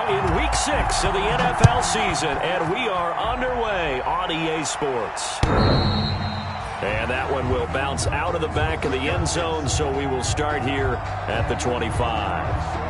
in Week 6 of the NFL season, and we are underway on EA Sports. And that one will bounce out of the back of the end zone, so we will start here at the 25.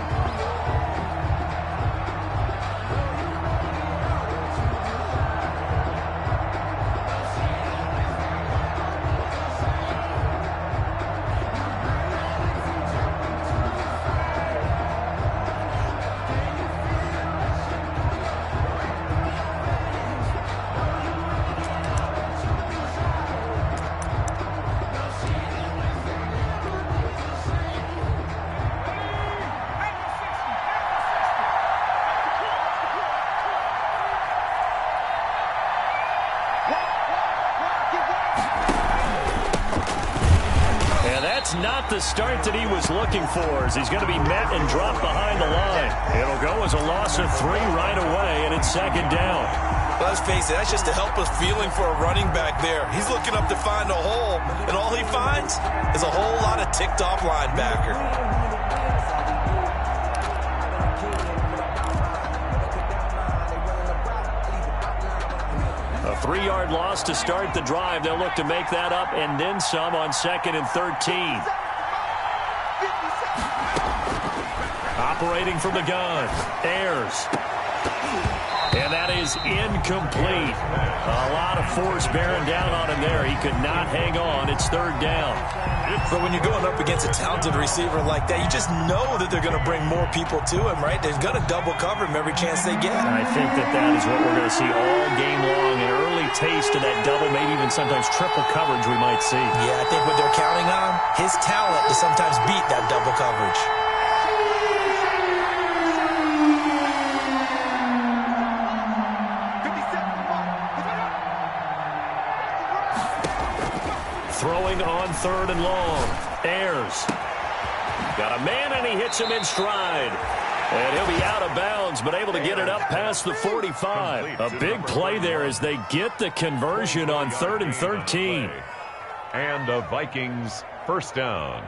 Not the start that he was looking for, as he's going to be met and dropped behind the line. It'll go as a loss of 3 right away, and it's second down. Let's face it, that's just a helpless feeling for a running back there. He's looking up to find a hole, and all he finds is a whole lot of ticked-off linebacker. A 3-yard loss to start the drive. They'll look to make that up and then some on 2nd and 13. Operating from the gun, Ayers. And that is incomplete. A lot of force bearing down on him there. He could not hang on. It's 3rd down. But when you're going up against a talented receiver like that, you just know that they're going to bring more people to him, right? They're going to double cover him every chance they get. I think that is what we're going to see all game long. An early taste of that double, maybe even sometimes triple coverage we might see. Yeah, I think what they're counting on, his talent to sometimes beat that double coverage. Throwing on 3rd and long. Ayers. Got a man, and he hits him in stride. And he'll be out of bounds, but able to get it up past the 45. A big play there as they get the conversion on 3rd and 13. And the Vikings first down.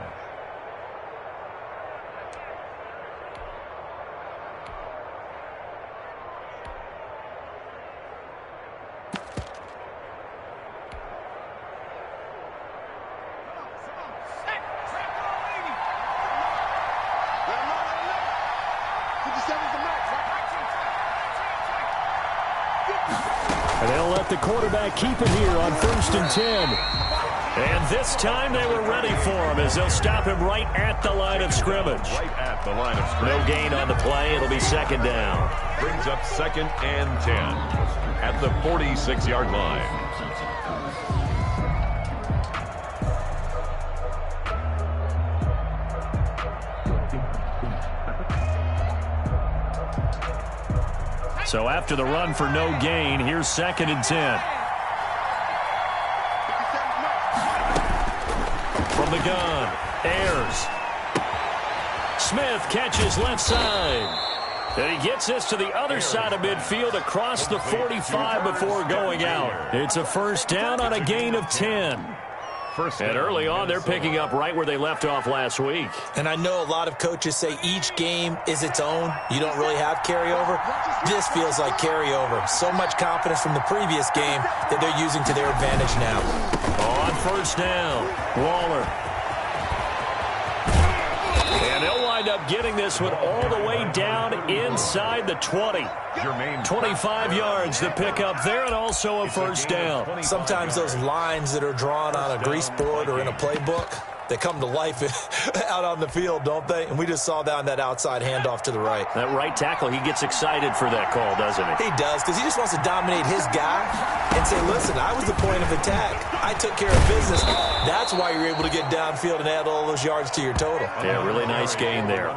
And they'll let the quarterback keep it here on 1st and 10. And this time they were ready for him as they'll stop him right at the line of scrimmage. Right at the line of scrimmage. No gain on the play. It'll be 2nd down. Brings up 2nd and 10 at the 46-yard line. So after the run for no gain, here's 2nd and 10. From the gun, Ayers. Smith catches left side. And he gets this to the other side of midfield across the 45 before going out. It's a 1st down on a gain of 10. And early on, they're picking up right where they left off last week. And I know a lot of coaches say each game is its own. You don't really have carryover. This feels like carryover. So much confidence from the previous game that they're using to their advantage now. On 1st down, Waller. And they'll wind up getting this one all the way down inside the 20. 25 yards to pick up there, and also a 1st down. Sometimes those lines that are drawn on a grease board or in a playbook, they come to life out on the field, don't they? And we just saw that on that outside handoff to the right. That right tackle, he gets excited for that call, doesn't he? He does, because he just wants to dominate his guy and say, listen, I was the point of attack. I took care of business. That's why you're able to get downfield and add all those yards to your total. Yeah, really nice gain there.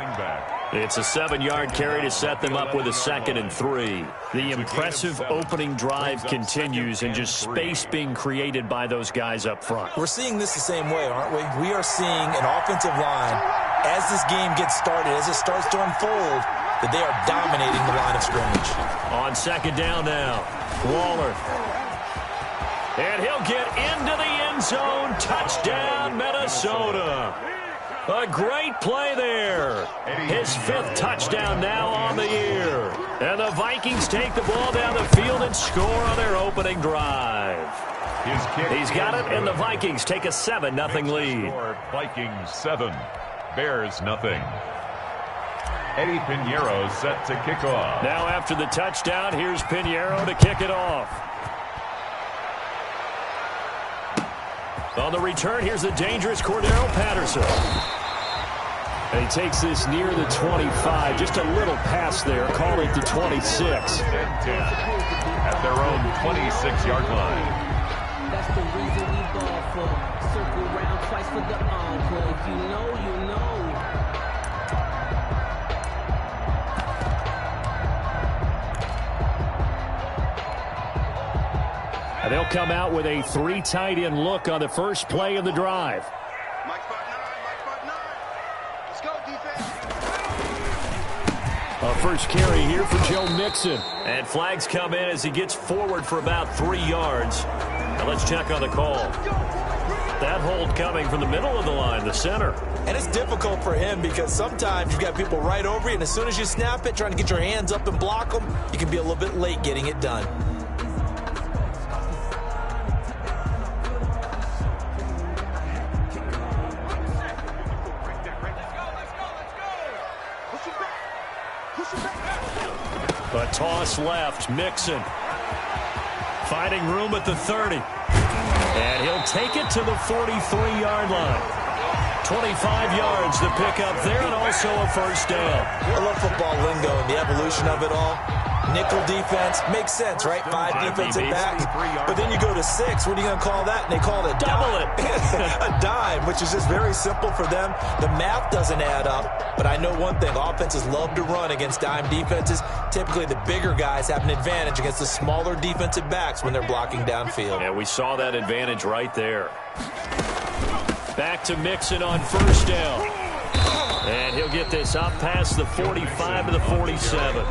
It's a 7-yard carry to set them up with a 2nd and 3. The impressive opening drive continues, and just space being created by those guys up front. We're seeing this the same way, aren't we? We are seeing an offensive line, as this game gets started, as it starts to unfold, that they are dominating the line of scrimmage. On 2nd down now, Waller. And he'll get into the end zone. Touchdown, Minnesota. A great play there. His 5th touchdown now on the year. And the Vikings take the ball down the field and score on their opening drive. He's got it, and the Vikings take a 7-0 lead. Vikings 7, Bears nothing. Eddie Pinheiro set to kick off. Now after the touchdown, here's Pinheiro to kick it off. On the return, here's the dangerous Cordero Patterson. And he takes this near the 25. Just a little pass there. Call it the 26. At their own 26-yard line. That's the reason we ball for. Circle round twice for the encore. If you know, you know. And they'll come out with a 3 tight end look on the first play of the drive. A first carry here for Joe Mixon. And flags come in as he gets forward for about 3 yards. Now let's check on the call. That hold coming from the middle of the line, the center. And it's difficult for him because sometimes you've got people right over you, and as soon as you snap it, trying to get your hands up and block them, you can be a little bit late getting it done. A toss left, Mixon. Finding room at the 30. And he'll take it to the 43-yard line. 25 yards to pick up there, and also a first down. I love football lingo and the evolution of it all. Nickel defense makes sense, right? 5 defensive backs. But then you go to 6. What are you going to call that? And they call it a double dime. A dime, which is just very simple for them. The math doesn't add up. But I know one thing. Offenses love to run against dime defenses. Typically, the bigger guys have an advantage against the smaller defensive backs when they're blocking downfield. Yeah, we saw that advantage right there. Back to Mixon on first down. And he'll get this up past the 45 to the 47.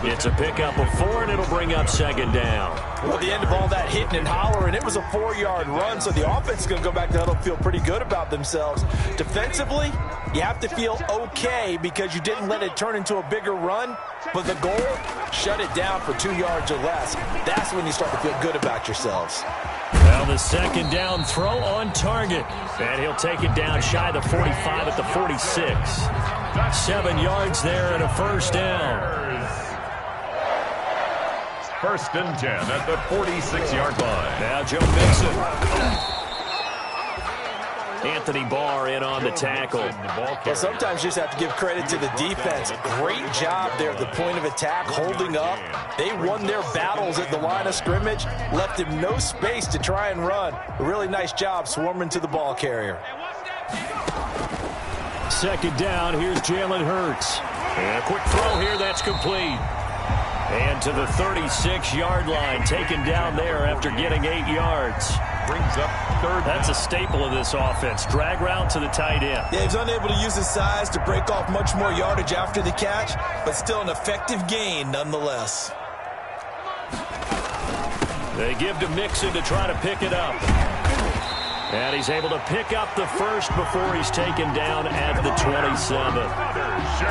It's a pickup of 4, and it'll bring up second down. Well, at the end of all that hitting and hollering, it was a 4-yard run, so the offense is going to go back to huddle and feel pretty good about themselves. Defensively, you have to feel okay because you didn't let it turn into a bigger run, but the goal, shut it down for 2 yards or less. That's when you start to feel good about yourselves. Well, the second down throw on target. And he'll take it down shy of the 45 at the 46. 7 yards there and a first down. First and 10 at the 46-yard line. Now Joe Mixon. Anthony Barr in on the tackle. Well, sometimes you just have to give credit to the defense. Great job there at the point of attack, holding up. They won their battles at the line of scrimmage, left him no space to try and run. A really nice job swarming to the ball carrier. Second down, here's Jalen Hurts. And a quick throw here, that's complete. And to the 36-yard line, taken down there after getting 8 yards. Brings up third. That's a staple of this offense. Drag route to the tight end. Yeah, he's unable to use his size to break off much more yardage after the catch, but still an effective gain nonetheless. They give to Mixon to try to pick it up. And he's able to pick up the first before he's taken down at the 27.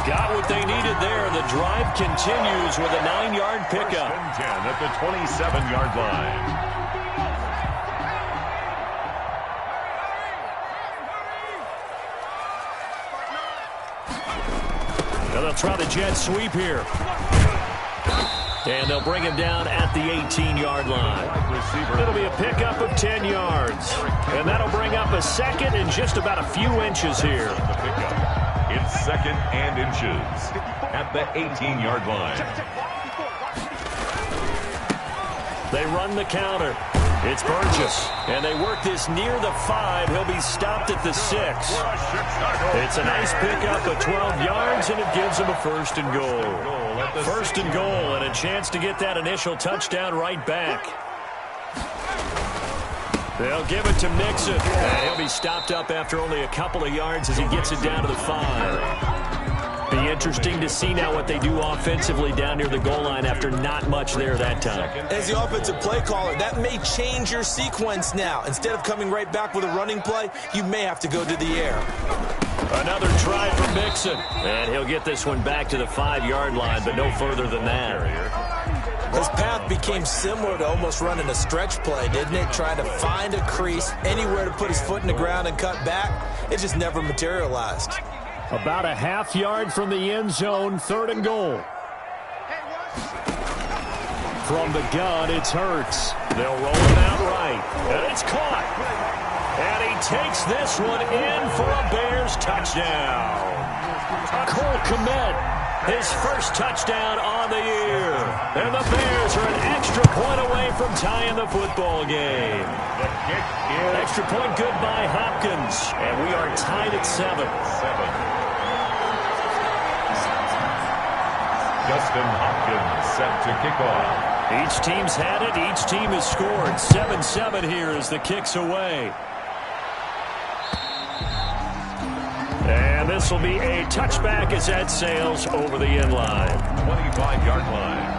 Got what they needed there. The drive continues with a 9-yard pickup. First and 10 at the 27-yard line. Now they'll try the jet sweep here. And they'll bring him down at the 18-yard line. It'll be a pickup of 10 yards. And that'll bring up a second and just about a few inches here. It's second and inches at the 18-yard line. They run the counter. It's Burgess. And they work this near the 5. He'll be stopped at the 6. It's a nice pickup of 12 yards, and it gives him a first and goal. First and goal, and a chance to get that initial touchdown right back. They'll give it to Mixon. And he'll be stopped up after only a couple of yards as he gets it down to the 5. Be interesting to see now what they do offensively down near the goal line after not much there that time. As the offensive play caller, that may change your sequence now. Instead of coming right back with a running play, you may have to go to the air. Another try for Mixon. And he'll get this one back to the 5-yard line, but no further than that. His path became similar to almost running a stretch play, didn't it? Trying to find a crease, anywhere to put his foot in the ground and cut back. It just never materialized. About a half-yard from the end zone, 3rd and goal. From the gun, it's Hurts. They'll roll it out right, and it's caught. And he takes this one in for a Bears touchdown. Cole Kmet, his first touchdown on the year. And the Bears are an extra point away from tying the football game. Extra point good by Hopkins. And we are tied at 7. Justin Hopkins set to kick off. Each team's had it. Each team has scored. 7-7 here as the kick's away. And this will be a touchback as that sails over the end line. 25-yard line.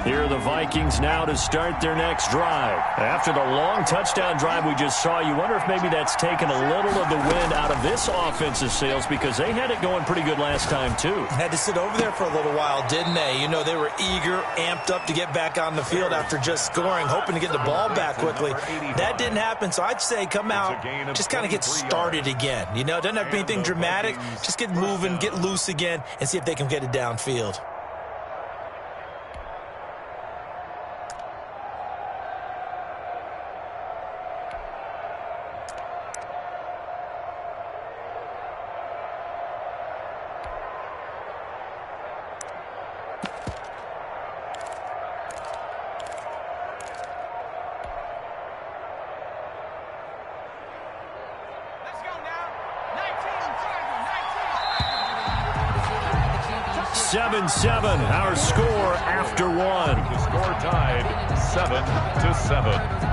Here are the Vikings now to start their next drive. After the long touchdown drive we just saw, you wonder if maybe that's taken a little of the wind out of this offensive sails because they had it going pretty good last time, too. Had to sit over there for a little while, didn't they? You know, they were eager, amped up to get back on the field after just scoring, hoping to get the ball back quickly. That didn't happen, so I'd say come out, just kind of get started again. You know, doesn't have to be anything dramatic. Just get moving, get loose again, and see if they can get it downfield. Our score after 1. The score tied 7-7.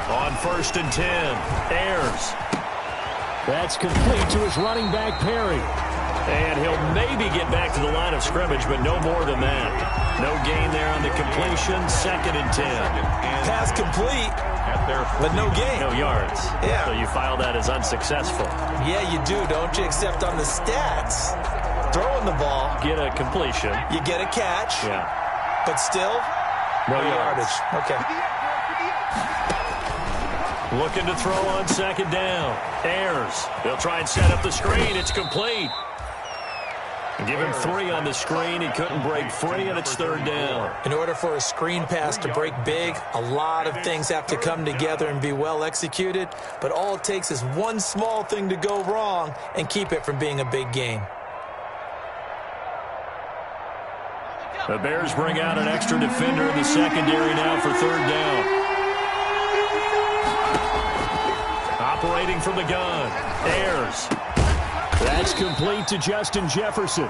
On 1st and 10, Ayers. That's complete to his running back, Perry. And he'll maybe get back to the line of scrimmage, but no more than that. No gain there on the completion, 2nd and 10. Pass complete, but no gain. No yards. Yeah. So you file that as unsuccessful. Yeah, you do, don't you? Except on the stats. Throwing the ball. Get a completion. You get a catch. Yeah. But still, no yardage. Okay. Looking to throw on 2nd down. Ayers. They'll try and set up the screen. It's complete. Give him 3 on the screen. He couldn't break free, and it's 3rd down. In order for a screen pass to break big, a lot of things have to come together and be well executed. But all it takes is one small thing to go wrong and keep it from being a big game. The Bears bring out an extra defender in the secondary now for 3rd down. Operating from the gun, Ayers. That's complete to Justin Jefferson.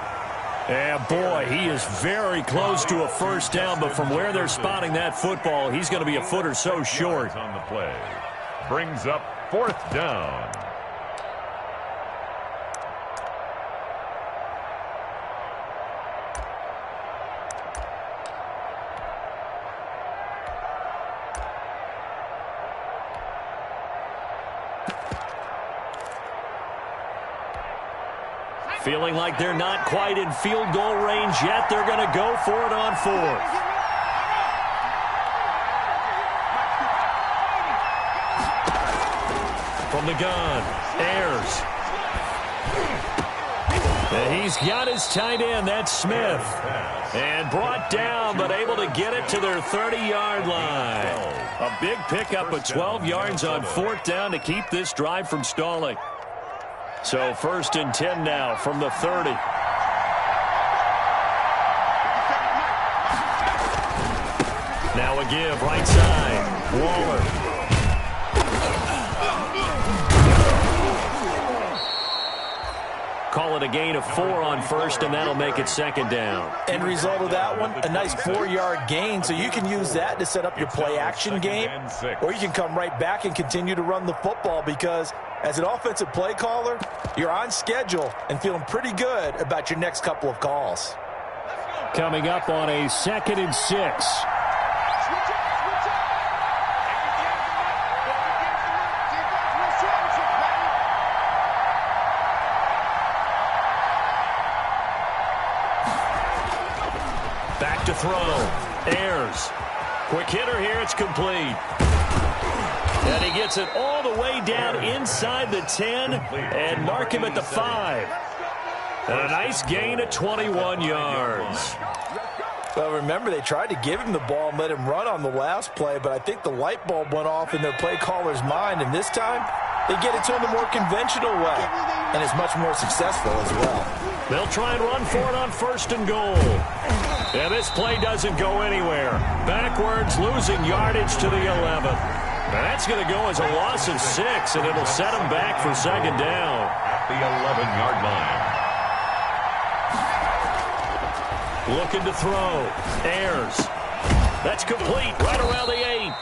And boy, he is very close to a 1st down, but from where they're spotting that football, he's going to be a foot or so short. On the play. Brings up 4th down. Feeling like they're not quite in field goal range yet. They're going to go for it on 4th. From the gun, Ayers. And he's got his tight end. That's Smith. And brought down, but able to get it to their 30-yard line. A big pickup of 12 yards on 4th down to keep this drive from stalling. So 1st and 10 now from the 30. give right side. Waller. Call it a gain of 4 on first, and that'll make it second down. End result of that one, a nice 4-yard gain, so you can use that to set up your play-action game, or you can come right back and continue to run the football because as an offensive play caller, you're on schedule and feeling pretty good about your next couple of calls. Coming up on a 2nd and 6. Back to throw. Ayers. Quick hitter here. It's complete. And he gets it all the way down inside the 10 and mark him at the 5. And a nice gain of 21 yards. Well, remember, they tried to give him the ball and let him run on the last play, but I think the light bulb went off in their play caller's mind, and this time they get it to him the more conventional way, and it's much more successful as well. They'll try and run for it on 1st and goal. And this play doesn't go anywhere. Backwards, losing yardage to the 11. Now that's going to go as a loss of 6, and it'll set them back for 2nd down. At the 11-yard line. Looking to throw. Ayers. That's complete right around the 8.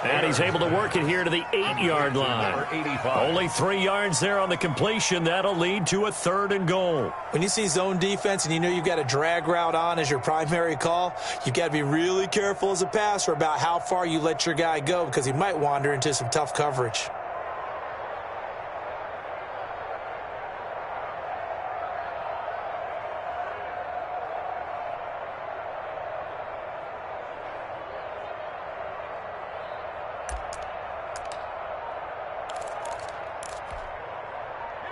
And he's able to work it here to the 8-yard line. Only 3 yards there on the completion. That'll lead to a 3rd and goal. When you see zone defense and you know you've got a drag route on as your primary call, you've got to be really careful as a passer about how far you let your guy go because he might wander into some tough coverage.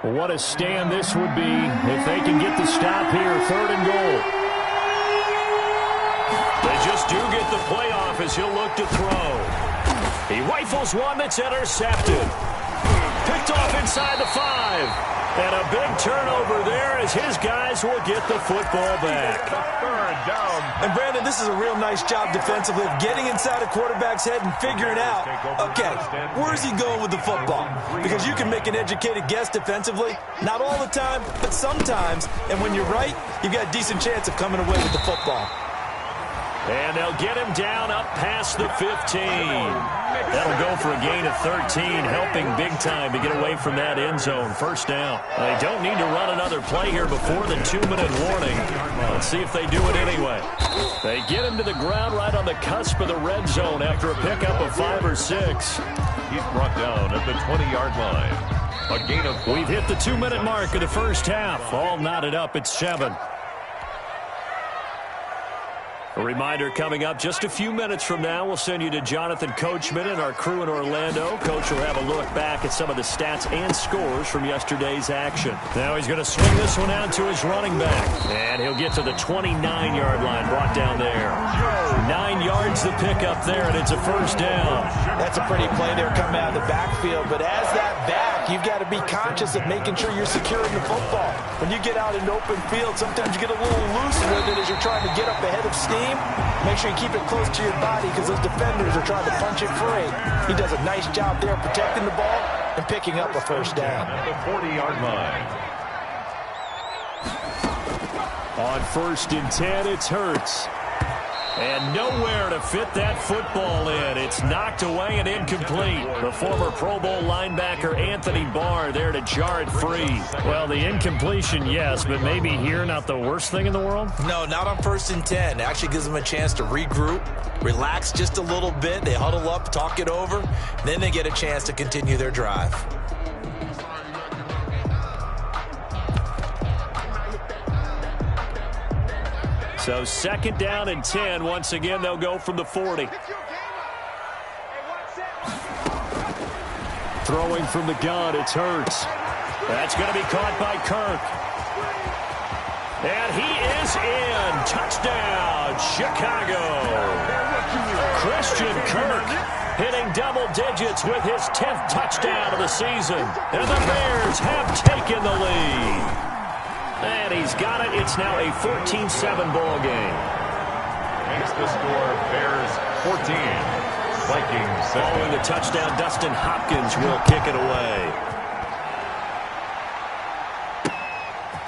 What a stand this would be if they can get the stop here. 3rd and goal. They just do get the play off as he'll look to throw. He rifles one that's intercepted. Picked off inside the 5. And a big turnover there as his guys will get the football back. 3rd down. And Brandon, this is a real nice job defensively of getting inside a quarterback's head and figuring out, okay, where's he going with the football? Because you can make an educated guess defensively, not all the time, but sometimes. And when you're right, you've got a decent chance of coming away with the football. And they'll get him down up past the 15. That'll go for a gain of 13, helping big time to get away from that end zone. 1st down. They don't need to run another play here before the 2-minute warning. Let's see if they do it anyway. They get him to the ground right on the cusp of the red zone after a pickup of 5 or 6. He's brought down at the 20-yard line. A gain of 5. We've hit the 2-minute mark of the first half. All knotted up at 7. A reminder coming up just a few minutes from now. We'll send you to Jonathan Coachman and our crew in Orlando. Coach will have a look back at some of the stats and scores from yesterday's action. Now he's going to swing this one out to his running back. And he'll get to the 29-yard line, brought down there. 9 yards to pick up there, and it's a 1st down. That's a pretty play there coming out of the backfield. But as that back, you've got to be conscious of making sure you're securing the football. When you get out in open field, sometimes you get a little loose with it as you're trying to get up ahead of steam. Make sure you keep it close to your body because those defenders are trying to punch it free. He does a nice job there protecting the ball and picking up a 1st down. At the 40-yard line. On 1st and 10, it's Hurts. And nowhere to fit that football in. It's knocked away and incomplete. The former Pro Bowl linebacker Anthony Barr there to jar it free. Well, the incompletion, yes, but maybe here not the worst thing in the world? No, not on 1st and 10. It actually gives them a chance to regroup, relax just a little bit. They huddle up, talk it over. Then they get a chance to continue their drive. So 2nd down and 10. Once again, they'll go from the 40. Throwing from the gun, it's Hurts. That's going to be caught by Kirk. And he is in. Touchdown, Chicago. Christian Kirk hitting double digits with his 10th touchdown of the season. And the Bears have taken the lead. And he's got it. It's now a 14-7 ball game. makes the score Bears 14, Vikings 7. Following the touchdown, Dustin Hopkins will kick it away.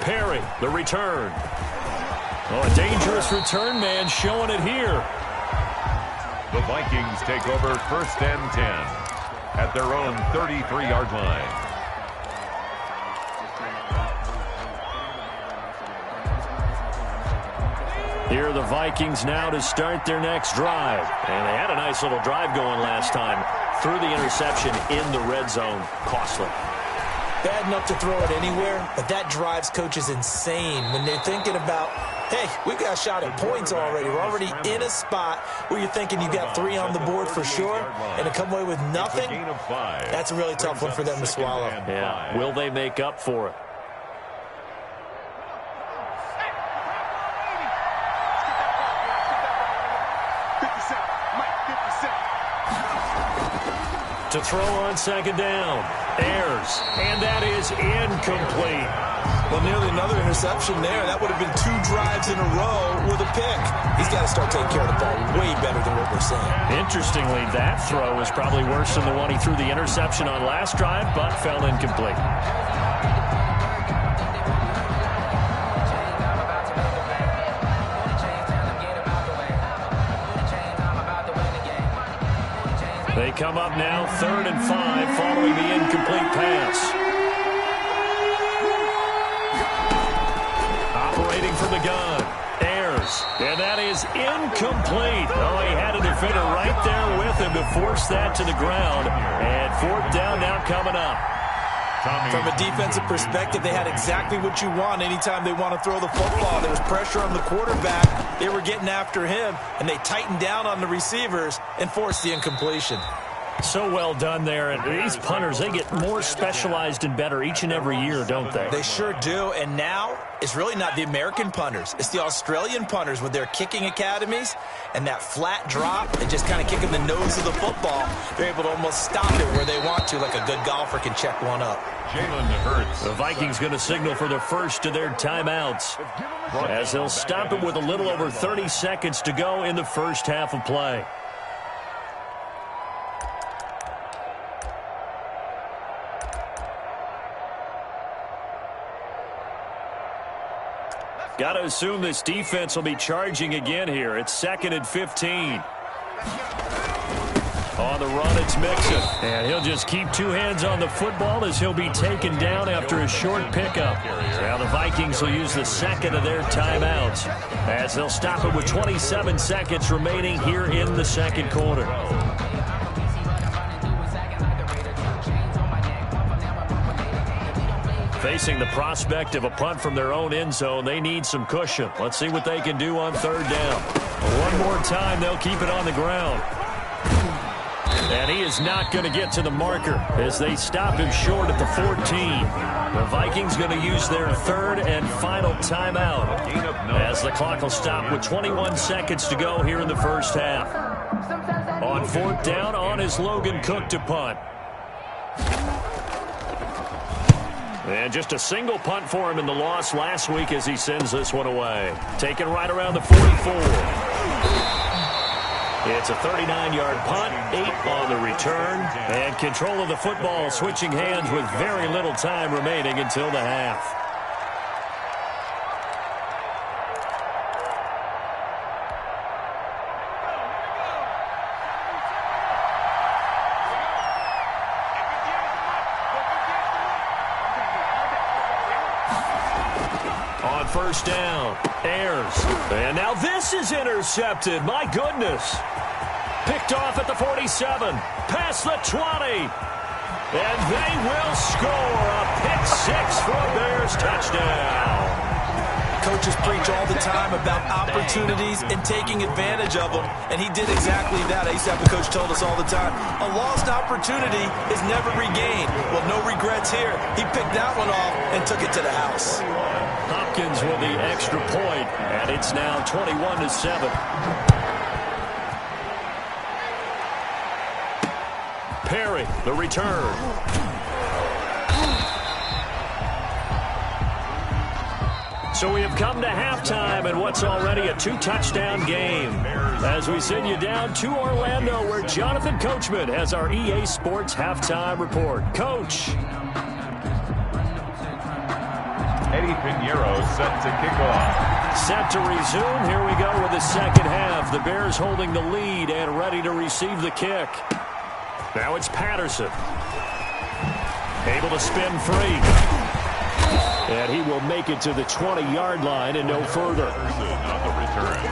Perry, the return. Oh, a dangerous return man showing it here. The Vikings take over 1st and 10 at their own 33-yard line. Here are the Vikings now to start their next drive. And they had a nice little drive going last time. Threw the interception in the red zone. Costly. Bad enough to throw it anywhere, but that drives coaches insane when they're thinking about, hey, we've got a shot at points already. We're already in a spot where you're thinking you got 3 on the board for sure, and to come away with nothing, that's a really tough one for them to swallow. Yeah, will they make up for it? To throw on 2nd down. Ayers, and that is incomplete. Well, nearly another interception there. That would have been 2 drives in a row with a pick. He's got to start taking care of the ball way better than what we're saying. Interestingly, that throw is probably worse than the one he threw the interception on last drive, but fell incomplete. They come up now 3rd and 5 following the incomplete pass. Operating from the gun. Ayers. And that is incomplete. Oh, he had a defender right there with him to force that to the ground. And 4th down now coming up. From a defensive perspective, they had exactly what you want anytime they want to throw the football. There was pressure on the quarterback. They were getting after him, and they tightened down on the receivers and forced the incompletion. So well done there. And these punters, they get more specialized and better each and every year, don't they? They sure do. And now it's really not the American punters. It's the Australian punters with their kicking academies and that flat drop and just kind of kicking the nose of the football. They're able to almost stop it where they want to, like a good golfer can check one up. Jalen Hurts. The Vikings going to signal for the first of their timeouts as they'll stop it with a little over 30 seconds to go in the first half of play. Got to assume this defense will be charging again here. It's 2nd and 15. On the run, it's Mixon. And he'll just keep 2 hands on the football as he'll be taken down after a short pickup. Now the Vikings will use the 2nd of their timeouts as they'll stop it with 27 seconds remaining here in the 2nd quarter. Facing the prospect of a punt from their own end zone, they need some cushion. Let's see what they can do on 3rd down. One more time, they'll keep it on the ground. And he is not going to get to the marker as they stop him short at the 14. The Vikings going to use their 3rd and final timeout as the clock will stop with 21 seconds to go here in the first half. On 4th down, on is Logan Cook to punt. And just a single punt for him in the loss last week as he sends this one away. Taken right around the 44. It's a 39-yard punt, 8 on the return, and control of the football switching hands with very little time remaining until the half. On 1st down, Ayers. And now this is intercepted. My goodness. Picked off at the 47. Past the 20. And they will score a pick-6 for a Bears touchdown. Coaches preach all the time about opportunities and taking advantage of them, and he did exactly that. I used to have a coach told us all the time, a lost opportunity is never regained. Well, no regrets here. He picked that one off and took it to the house. Hopkins with the extra point, and it's now 21-7. Perry, the return. So we have come to halftime in what's already a 2-touchdown game. As we send you down to Orlando, where Jonathan Coachman has our EA Sports halftime report. Coach. Eddie Pinheiro set to kick off. Set to resume. Here we go with the second half. The Bears holding the lead and ready to receive the kick. Now it's Patterson. Able to spin free. And he will make it to the 20-yard line and no further. On the return.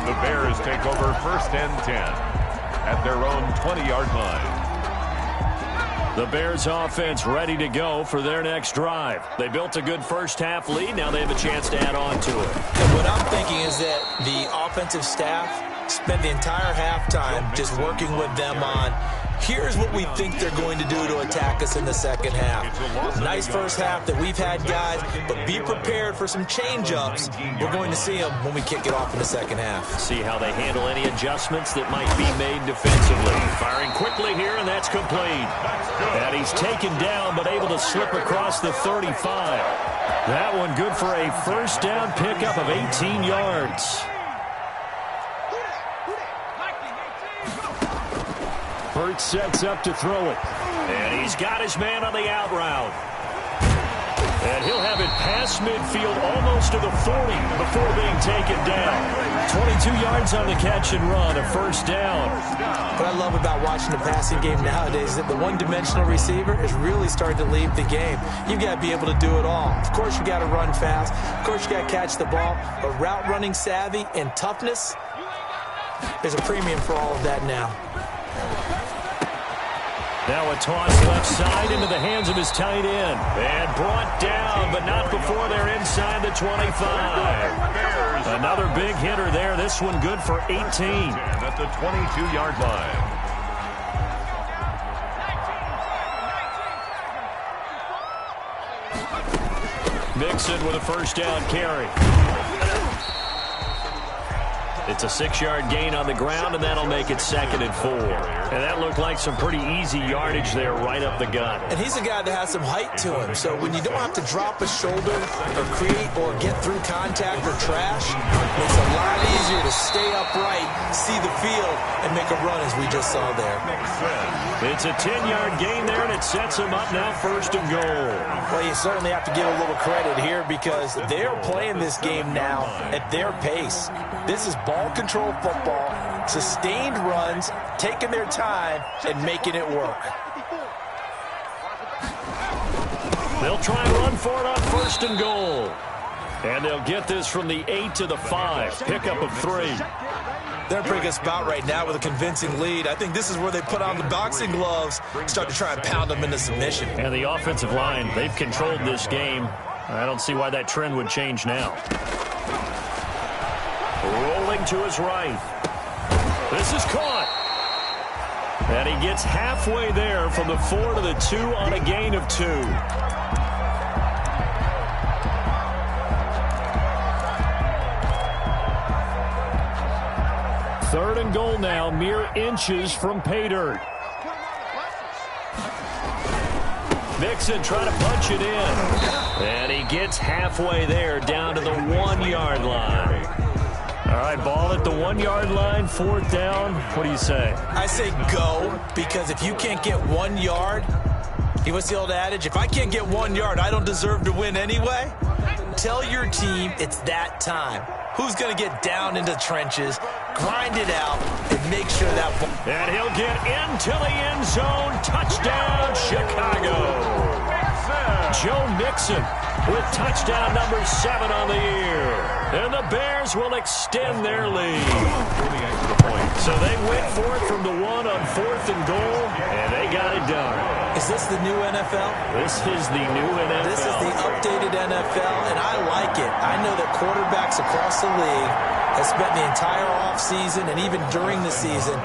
The Bears take over 1st and 10 at their own 20-yard line. The Bears offense ready to go for their next drive. They built a good first half lead. Now they have a chance to add on to it. And what I'm thinking is that the offensive staff spent the entire halftime just working with them on, here's what we think they're going to do to attack us in the second half. Nice first half that we've had, guys, but be prepared for some change-ups. We're going to see them when we kick it off in the second half. See how they handle any adjustments that might be made defensively. Firing quickly here, and that's complete. And he's taken down, but able to slip across the 35. That one good for a first down pickup of 18 yards. Burt sets up to throw it. And he's got his man on the out route. And he'll have it past midfield almost to the 40 before being taken down. 22 yards on the catch and run, a first down. What I love about watching the passing game nowadays is that the one-dimensional receiver is really starting to leave the game. You've got to be able to do it all. Of course, you got to run fast. Of course, you got to catch the ball. But route running savvy and toughness, there's a premium for all of that now. Now a toss left side into the hands of his tight end. And brought down, but not before they're inside the 25. Another big hitter there. This one good for 18. At the 22-yard line. Mixon with a first down carry. It's a 6-yard gain on the ground, and that'll make it 2nd and 4. And that looked like some pretty easy yardage there right up the gut. And he's a guy that has some height to him. So when you don't have to drop a shoulder or create or get through contact or trash, it's a lot easier to stay upright, see the field, and make a run as we just saw there. It's a 10-yard gain there, and it sets him up now 1st and goal. Well, you certainly have to give a little credit here because they're playing this game now at their pace. This is ball control football, sustained runs, taking their time, and making it work. They'll try and run for it on 1st and goal. And they'll get this from the 8 to the 5. Pickup of 3. They're in a pretty good spot right now with a convincing lead. I think this is where they put on the boxing gloves, start to try and pound them into submission. And the offensive line, they've controlled this game. I don't see why that trend would change now. Rolling to his right. This is caught. And he gets halfway there from the 4 to the 2 on a gain of 2. Third and goal now, mere inches from pay dirt. Mixon trying to punch it in. And he gets halfway there down to the 1-yard line. All right, ball at the 1-yard line, 4th down. What do you say? I say go, because if you can't get 1 yard, what's the old adage? If I can't get 1 yard, I don't deserve to win anyway. Tell your team it's that time. Who's going to get down into the trenches, grind it out, and make sure that ball. And he'll get into the end zone. Touchdown, Chicago. Joe Mixon with touchdown number 7 on the year. And the Bears will extend their lead. So they went for it from the 1 on 4th and goal, and they got it done. Is this the new NFL? This is the new NFL. This is the updated NFL, and I like it. I know that quarterbacks across the league have spent the entire offseason and even during the season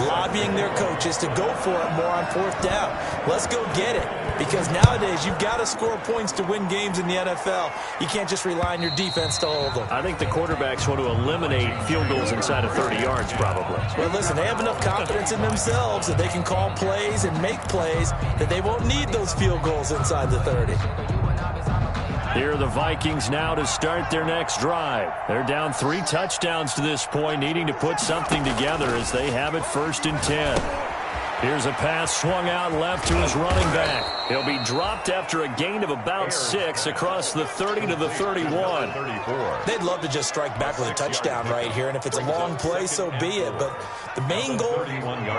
lobbying their coaches to go for it more on 4th down. Let's go get it. Because nowadays, you've got to score points to win games in the NFL. You can't just rely on your defense to hold them. I think the quarterbacks want to eliminate field goals inside of 30 yards, probably. Well, listen, they have enough confidence in themselves that they can call plays and make plays that they won't need those field goals inside the 30. Here are the Vikings now to start their next drive. They're down 3 touchdowns to this point, needing to put something together as they have it 1st and 10. Here's a pass swung out left to his running back. He'll be dropped after a gain of about 6 across the 30 to the 31. They'd love to just strike back with a touchdown right here, and if it's a long play, so be it. But the main goal,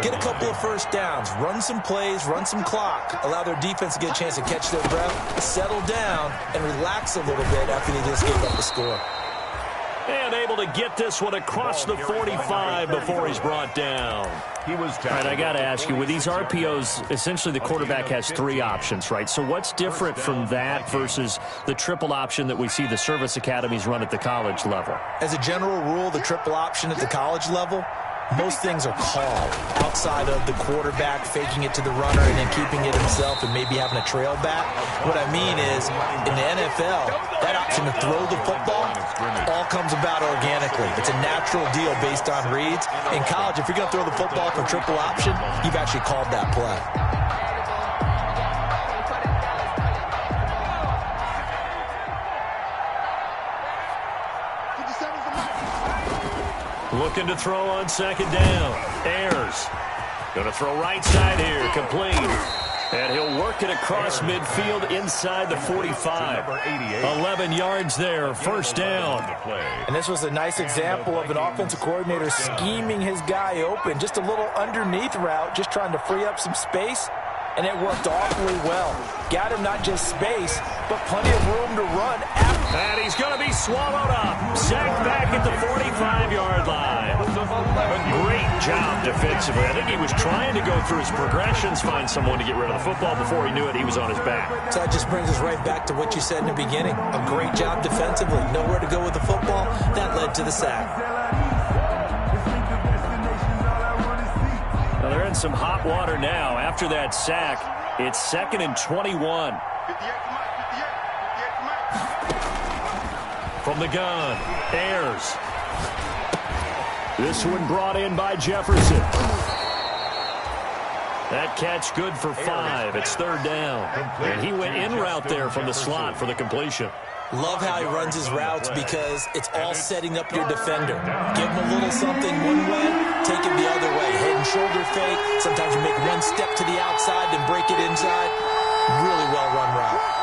get a couple of first downs, run some plays, run some clock, allow their defense to get a chance to catch their breath, settle down, and relax a little bit after they just gave up the score. And able to get this one across the 45 before he's brought down. All right, I got to ask you, with these RPOs, essentially the quarterback has 3 options, right? So what's different from that versus the triple option that we see the service academies run at the college level? As a general rule, the triple option at the college level, most things are called outside of the quarterback faking it to the runner and then keeping it himself and maybe having a trail back. What I mean is, in the NFL, that option to throw the football all comes about organically. It's a natural deal based on reads. In college, if you're going to throw the football for triple option, you've actually called that play. Looking to throw on 2nd down. Ayers. Going to throw right side here. Complete. And he'll work it across midfield inside the 45. 11 yards there. 1st down. And this was a nice example of an offensive coordinator scheming his guy open. Just a little underneath route, just trying to free up some space. And it worked awfully well. Got him not just space, but plenty of room to run. And he's going to be swallowed up. Sacked back at the 45-yard line. Great job defensively. I think he was trying to go through his progressions, find someone to get rid of the football. Before he knew it, he was on his back. So that just brings us right back to what you said in the beginning. A great job defensively. Nowhere to go with the football. That led to the sack. Well, they're in some hot water now. After that sack, it's 2nd and 21. From the gun, Ayers. This one brought in by Jefferson. That catch good for 5. It's 3rd down. And he went in route there from the slot for the completion. Love how he runs his routes because it's all setting up your defender. Give him a little something one way, take it the other way. Head and shoulder fake. Sometimes you make one step to the outside, then break it inside. Really well-run route.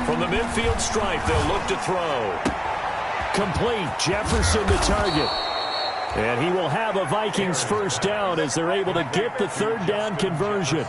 From the midfield stripe, they'll look to throw. Complete. Jefferson the target. And he will have a Vikings 1st down as they're able to get the 3rd down conversion.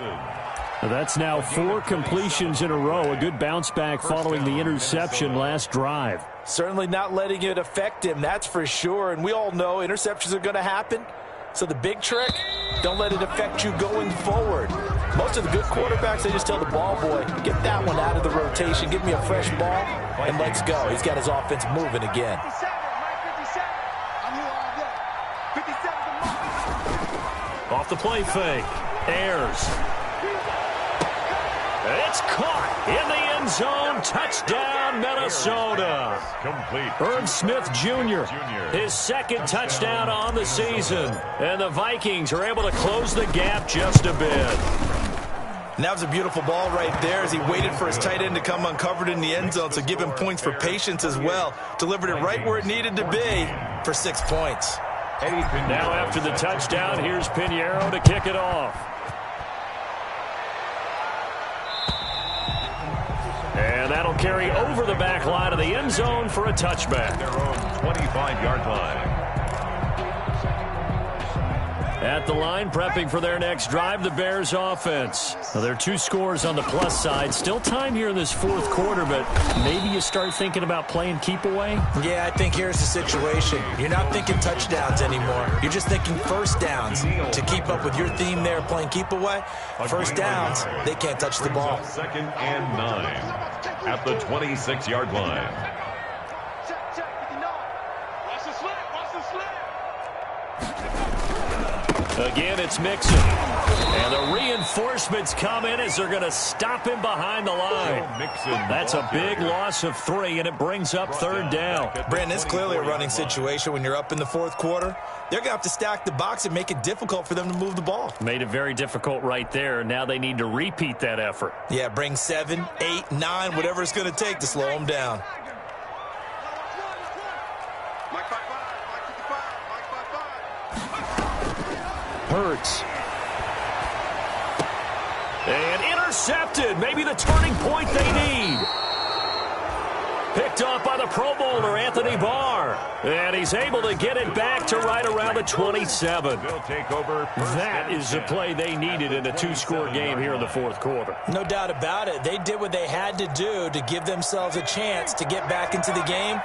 That's now 4 completions in a row. A good bounce back following the interception last drive. Certainly not letting it affect him, that's for sure. And we all know interceptions are going to happen. So the big trick, don't let it affect you going forward. Most of the good quarterbacks, they just tell the ball boy, get that one out of the rotation, give me a fresh ball, and let's go. He's got his offense moving again. Off the play fake. Ayers. It's caught in the end zone. Touchdown, Minnesota. Complete. Irv Smith Jr., his 2nd touchdown on the season. And the Vikings are able to close the gap just a bit. And that was a beautiful ball right there as he waited for his tight end to come uncovered in the end zone, so give him points for patience as well. Delivered it right where it needed to be for 6 points. Now after the touchdown, here's Pinheiro to kick it off. And that'll carry over the back line of the end zone for a touchback. Their own 25-yard line. At the line, prepping for their next drive, the Bears offense. Now, there are 2 scores on the plus side. Still time here in this 4th quarter, but maybe you start thinking about playing keep away? Yeah, I think here's the situation. You're not thinking touchdowns anymore. You're just thinking 1st downs. To keep up with your theme there, playing keep away, 1st downs, they can't touch the ball. 2nd and 9 at the 26-yard line. Again, it's Mixon. And the reinforcements come in as they're going to stop him behind the line. That's a big loss of 3, and it brings up 3rd down. Brandon, it's clearly a running situation when you're up in the 4th quarter. They're going to have to stack the box and make it difficult for them to move the ball. Made it very difficult right there. Now they need to repeat that effort. Yeah, bring 7, 8, 9, whatever it's going to take to slow them down. Hurts. And intercepted. Maybe the turning point they need. Picked off by the Pro Bowler, Anthony Barr. And he's able to get it back to right around the 27. That is the play they needed in a 2-score game here in the 4th quarter. No doubt about it. They did what they had to do to give themselves a chance to get back into the game.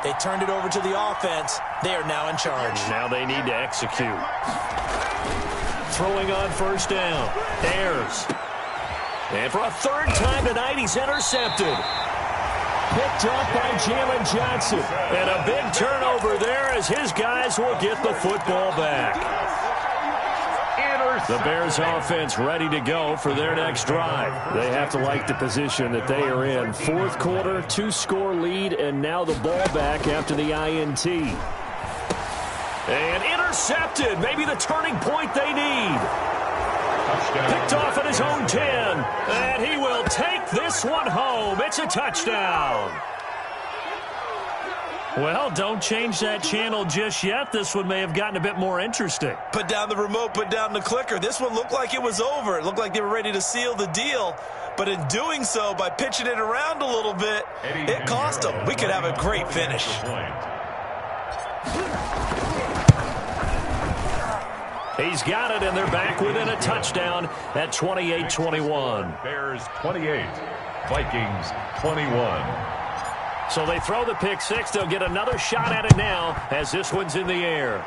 They turned it over to the offense. They are now in charge. Now they need to execute. Throwing on 1st down. Ayers. And for a 3rd time tonight, he's intercepted. Picked up by Jalen Johnson. And a big turnover there as his guys will get the football back. The Bears offense ready to go for their next drive. They have to like the position that they are in. 4th quarter, 2-score lead, and now the ball back after the INT. And intercepted. Maybe the turning point they need. Picked off at his own 10. And he will take this one home. It's a touchdown. Well, don't change that channel just yet. This one may have gotten a bit more interesting. Put down the remote, put down the clicker. This one looked like it was over. It looked like they were ready to seal the deal. But in doing so, by pitching it around a little bit, it cost them. We could have a great finish. He's got it, and they're back within a touchdown at 28-21. Bears 28, Vikings 21. So they throw the pick 6. They'll get another shot at it now as this one's in the air.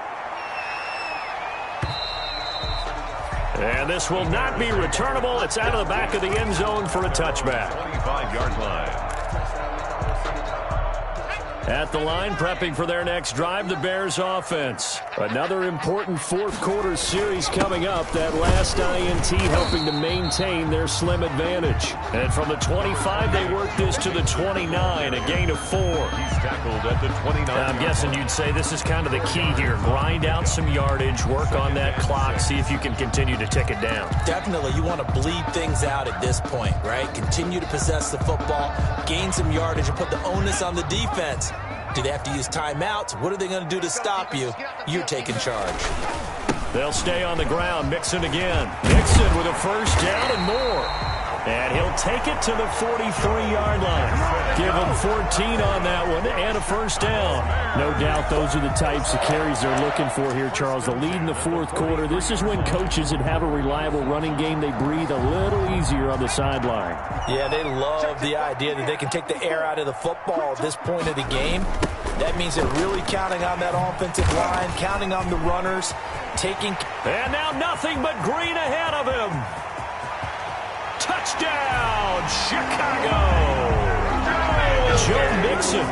And this will not be returnable. It's out of the back of the end zone for a touchback. 25-yard line. At the line, prepping for their next drive, the Bears offense. Another important 4th quarter series coming up. That last INT helping to maintain their slim advantage. And from the 25, they work this to the 29, a gain of 4. He's tackled at the 29. I'm guessing you'd say this is kind of the key here. Grind out some yardage, work on that clock, see if you can continue to tick it down. Definitely. You want to bleed things out at this point, right? Continue to possess the football, gain some yardage, and put the onus on the defense. Do they have to use timeouts? What are they going to do to stop you? You're taking charge. They'll stay on the ground. Mixon again. Mixon with a 1st down and more. And he'll take it to the 43-yard line. Give him 14 on that one and a 1st down. No doubt those are the types of carries they're looking for here, Charles. The lead in the 4th quarter. This is when coaches that have a reliable running game, they breathe a little easier on the sideline. Yeah, they love the idea that they can take the air out of the football at this point of the game. That means they're really counting on that offensive line, counting on the runners, taking... And now nothing but green ahead of him. Touchdown, Chicago! Joe Mixon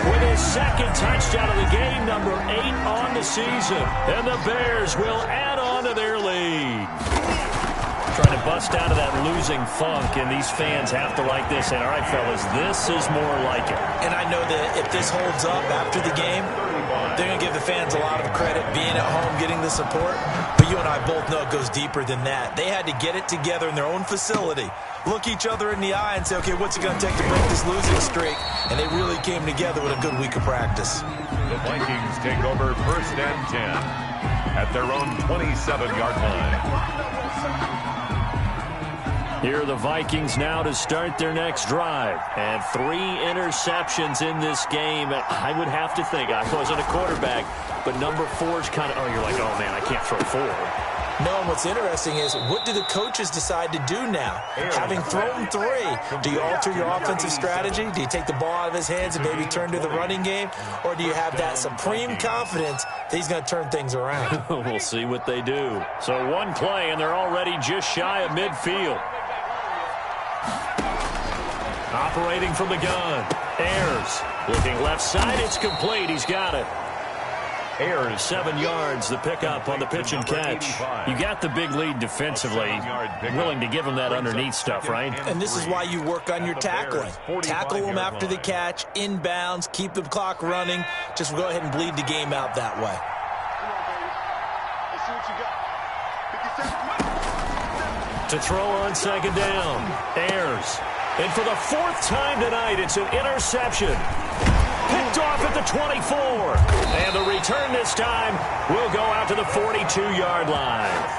with his 2nd touchdown of the game, number 8 on the season. And the Bears will add on to their lead. Trying to bust out of that losing funk, and these fans have to like this. And all right, fellas, this is more like it. And I know that if this holds up after the game, they're going to give the fans a lot of credit, being at home, getting the support. But you and I both know it goes deeper than that. They had to get it together in their own facility, look each other in the eye and say, okay, what's it going to take to break this losing streak? And they really came together with a good week of practice. The Vikings take over 1st and 10 at their own 27-yard line. Here are the Vikings now to start their next drive. And 3 interceptions in this game. I would have to think, I wasn't a quarterback, but number 4's kind of, oh, you're like, oh, man, I can't throw 4. No, and what's interesting is, what do the coaches decide to do now? Having thrown 3, do you alter your offensive strategy? Do you take the ball out of his hands and maybe turn to the running game? Or do you have that supreme confidence that he's going to turn things around? We'll see what they do. So 1 play, and they're already just shy of midfield. Operating from the gun. Ayers looking left side. It's complete. He's got it. Ayers. 7 yards, the pickup on the pitch and catch. You got the big lead defensively. Willing to give them that underneath stuff, right? And this is why you work on your tackling. Tackle them after the catch, inbounds, keep the clock running. Just go ahead and bleed the game out that way. To throw on second down, Ayers. And for the 4th time tonight, it's an interception. Picked off at the 24. And the return this time will go out to the 42-yard line.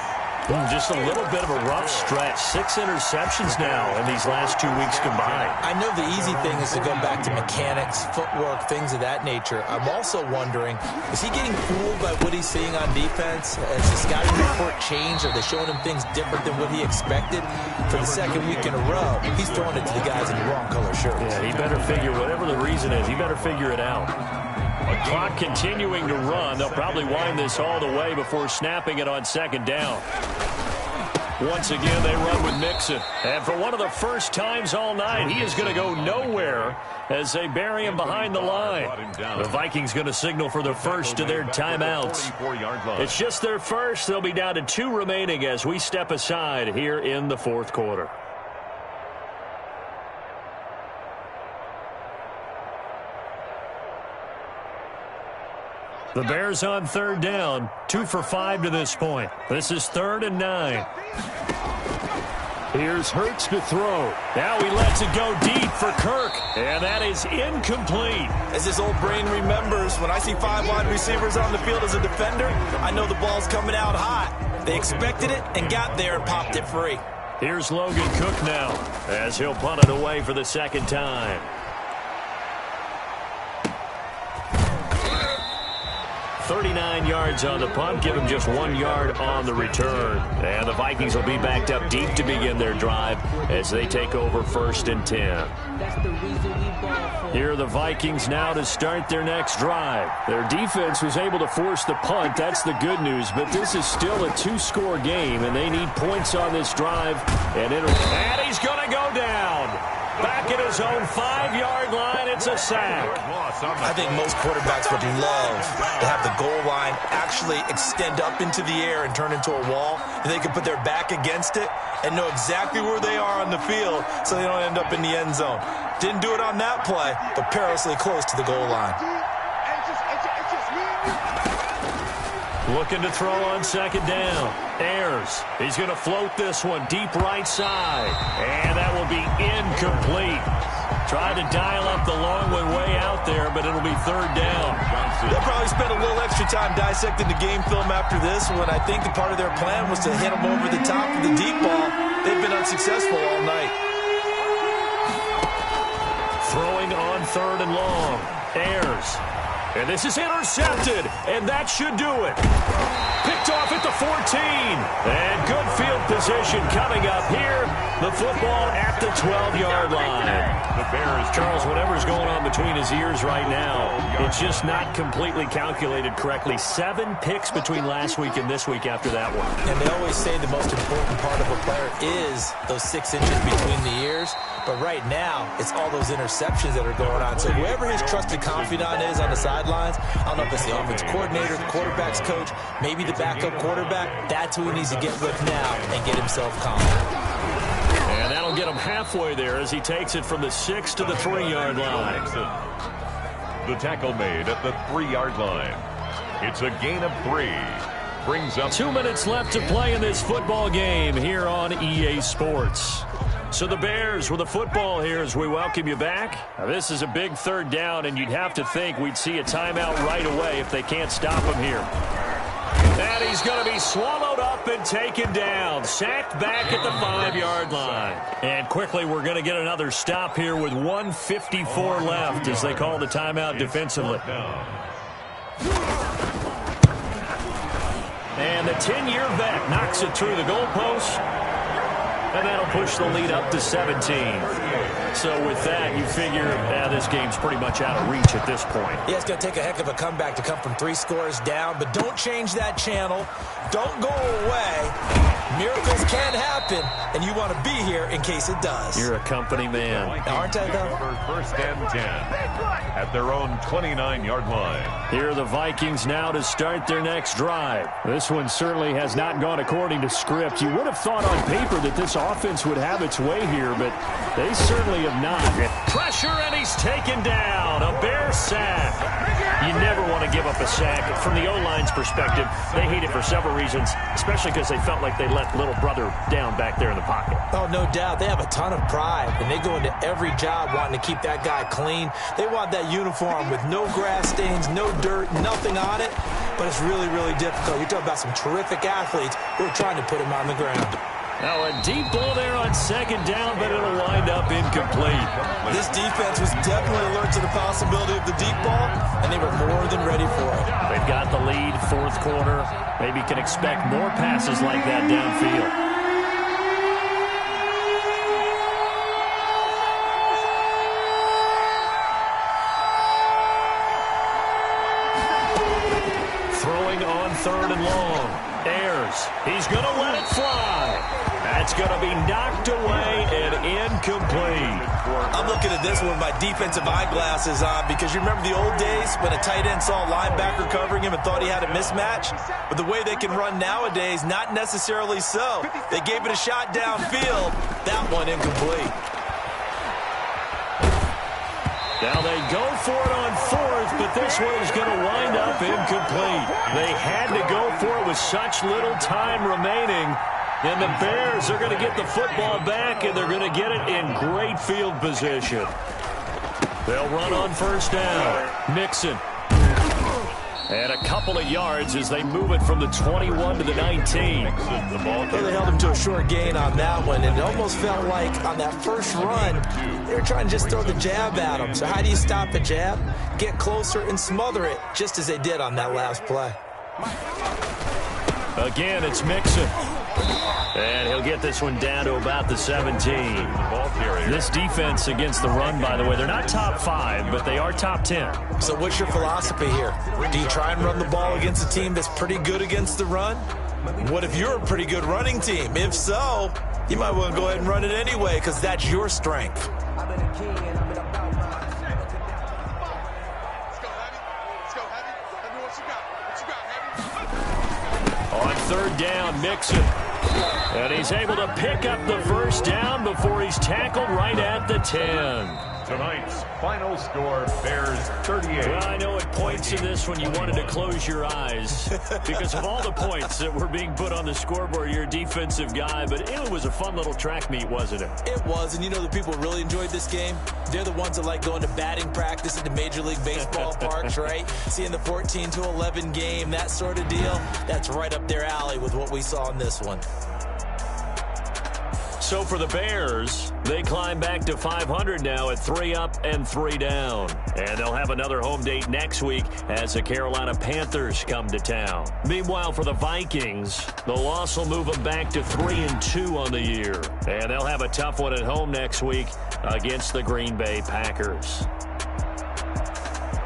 Just a little bit of a rough stretch. 6 interceptions now in these last 2 weeks combined. I know the easy thing is to go back to mechanics, footwork, things of that nature. I'm also wondering, is he getting fooled by what he's seeing on defense? Has the scouting report changed? Are they showing him things different than what he expected? For the 2nd week in a row, he's throwing it to the guys in the wrong color shirts. Yeah, he better figure, whatever the reason is, he better figure it out. Clock continuing to run. They'll probably wind this all the way before snapping it on second down. Once again, they run with Mixon. And for one of the first times all night, he is going to go nowhere as they bury him behind the line. The Vikings going to signal for the first of their timeouts. It's just their first. They'll be down to 2 remaining as we step aside here in the 4th quarter. The Bears on 3rd down, 2 for 5 to this point. This is 3rd and 9. Here's Hurts to throw. Now he lets it go deep for Kirk, and that is incomplete. As his old brain remembers, when I see 5 wide receivers on the field as a defender, I know the ball's coming out hot. They expected it and got there and popped it free. Here's Logan Cook now as he'll punt it away for the 2nd time. 39 yards on the punt, give him just 1 yard on the return. And the Vikings will be backed up deep to begin their drive as they take over 1st and 10. Here are the Vikings now to start their next drive. Their defense was able to force the punt. That's the good news, but this is still a 2-score game, and they need points on this drive. And he's going to go down. Back at his own 5-yard line, it's a sack. I think most quarterbacks would love to have the goal line actually extend up into the air and turn into a wall, and they can put their back against it and know exactly where they are on the field so they don't end up in the end zone. Didn't do it on that play, but perilously close to the goal line. Looking to throw on 2nd down. Ayers. He's going to float this one deep right side. And that will be incomplete. Tried to dial up the long way out there, but it'll be 3rd down. They'll probably spend a little extra time dissecting the game film after this one. I think the part of their plan was to hit them over the top of the deep ball. They've been unsuccessful all night. Throwing on 3rd and long. Ayers. And this is intercepted, and that should do it. Picked off at the 14. And good field position coming up here. The football at the 12-yard line. The Bears. Charles, whatever's going on between his ears right now, it's just not completely calculated correctly. 7 picks between last week and this week after that one. And they always say the most important part of a player is those 6 inches between the ears. But right now, it's all those interceptions that are going on. So whoever his trusted confidant is on the sidelines, I don't know if it's the offensive coordinator, the quarterback's coach, maybe the backup quarterback, that's who he needs to get with now and get himself confident. And that'll get him halfway there as he takes it from the 6 to the 3-yard line. The tackle made at the 3-yard line. It's a gain of 3. Brings up 2 minutes left to play in this football game here on EA Sports. So the Bears with the football here as we welcome you back. Now this is a big 3rd down, and you'd have to think we'd see a timeout right away if they can't stop him here. And he's going to be swallowed up and taken down. Sacked back at the 5-yard line. And quickly we're going to get another stop here with 1:54 left as they call the timeout defensively. And the 10-year vet knocks it through the goalpost. And that'll push the lead up to 17. So with that, you figure this game's pretty much out of reach at this point. Yeah, it's going to take a heck of a comeback to come from 3 scores down, but don't change that channel. Don't go away. Miracles can happen, and you want to be here in case it does. You're a company man. Aren't I, though? 1st and 10. at their own 29-yard line. Here are the Vikings now to start their next drive. This one certainly has not gone according to script. You would have thought on paper that this offense would have its way here, but they certainly have not. Pressure, and he's taken down. A Bear sack. You never want to give up a sack. From the O-line's perspective, they hate it for several reasons, especially because they felt like they let little brother down back there in the pocket. Oh, no doubt. They have a ton of pride, and they go into every job wanting to keep that guy clean. They want that uniform with no grass stains, no dirt, nothing on it, but it's really, really difficult. You're talking about some terrific athletes who are trying to put him on the ground. Now a deep ball there on second down, but it'll wind up incomplete. This defense was definitely alert to the possibility of the deep ball, and they were more than ready for it. They've got the lead, fourth quarter. Maybe can expect more passes like that downfield. Third and long. Ayers. He's going to let it fly. That's going to be knocked away and incomplete. I'm looking at this one with my defensive eyeglasses on because you remember the old days when a tight end saw a linebacker covering him and thought he had a mismatch? But the way they can run nowadays, not necessarily so. They gave it a shot downfield. That one incomplete. Now they go for it on fourth, but this one is going to wind up incomplete. They had to go for it with such little time remaining. And the Bears are going to get the football back, and they're going to get it in great field position. They'll run on first down. Mixon. And a couple of yards as they move it from the 21 to the 19. Well, they held him to a short gain on that one, and it almost felt like on that first run, they were trying to just throw the jab at him. So how do you stop the jab? Get closer and smother it, just as they did on that last play. Again, it's Mixon. And he'll get this one down to about the 17. This defense against the run, by the way, they're not top 5, but they are top 10. So what's your philosophy here? Do you try and run the ball against a team that's pretty good against the run? What if you're a pretty good running team? If so, you might want to go ahead and run it anyway because that's your strength. On third down, Mixon. And he's able to pick up the first down before he's tackled right at the 10. Tonight's final score, Bears 38. Well, I know it points in this when you wanted to close your eyes because of all the points that were being put on the scoreboard. You're a defensive guy, but it was a fun little track meet, wasn't it? It was, and you know the people really enjoyed this game? They're the ones that like going to batting practice at the Major League Baseball parks, right? Seeing the 14-11 game, that sort of deal. That's right up their alley with what we saw in this one. So for the Bears, they climb back to 500 now at 3 up and 3 down. And they'll have another home date next week as the Carolina Panthers come to town. Meanwhile, for the Vikings, the loss will move them back to 3-2 on the year. And they'll have a tough one at home next week against the Green Bay Packers.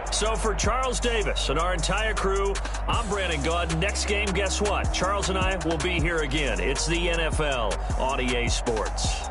So for Charles Davis and our entire crew, I'm Brandon Gaudin. Next game, guess what? Charles and I will be here again. It's the NFL on EA Sports.